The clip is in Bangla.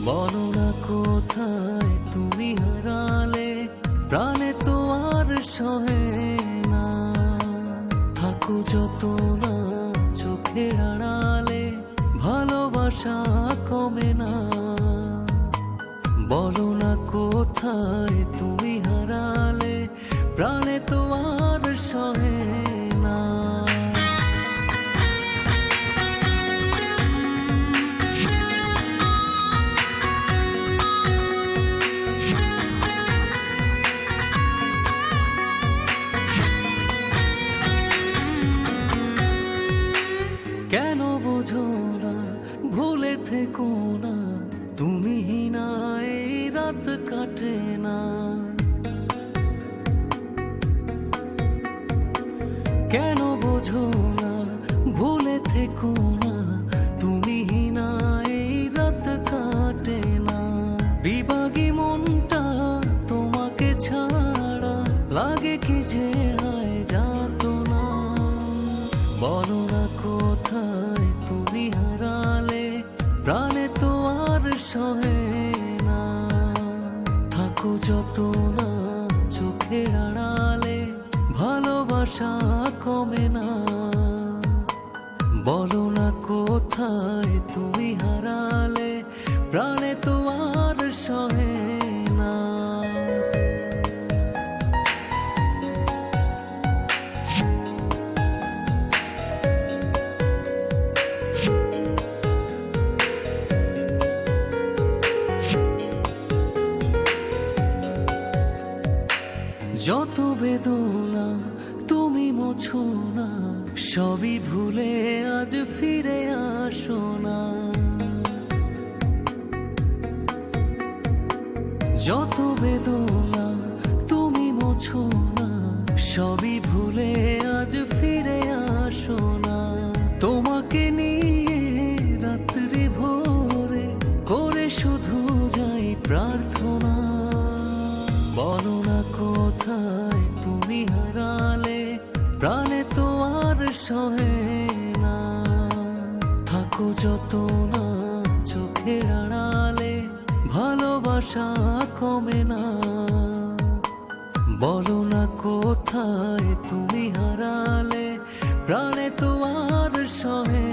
বলো না কোথায় তুমি হারালে, প্রাণে তো আর সহে না। থাকো যত না চোখের আড়ালে, ভালোবাসা কমে না। বলো না কোথায় তুমি হারালে, প্রাণে তো আর সহে না। কেন বোঝো না, ভুলে থেকো না, তুমি না এই রাত কাটে না। কেন বোঝো না, ভুলে থেকো না, তুমি না এই রাত কাটে না। বিভাগী মনটা তোমাকে ছাড়া লাগে কি যে হয় যাত না। বলো না কোথায় তুমি হারালে, প্রাণে তো আর সহে না। থাকো যত না চোখের আড়ালে, ভালোবাসা কমে না। বলো না কোথায় তুমি হারালে, প্রাণে তো আর সহে না। যত বেদনা তুমি মোছো না, সবই ভুলে আজ ফিরে আসো না। যত বেদনা তুমি মোছো না, সবই ভুলে আজ ফিরে আসো না। তোমাকে নিয়ে রাত্রি ভোরে করে শুধু যাই প্রার্থনা। বলো না কোথায় তুমি হারালে, প্রাণে তো আর সহে না। থাকো যত না চোখের আড়ালে, ভালোবাসা কমে না। বলো না কোথায় তুমি হারালে, প্রাণে তো আর সহে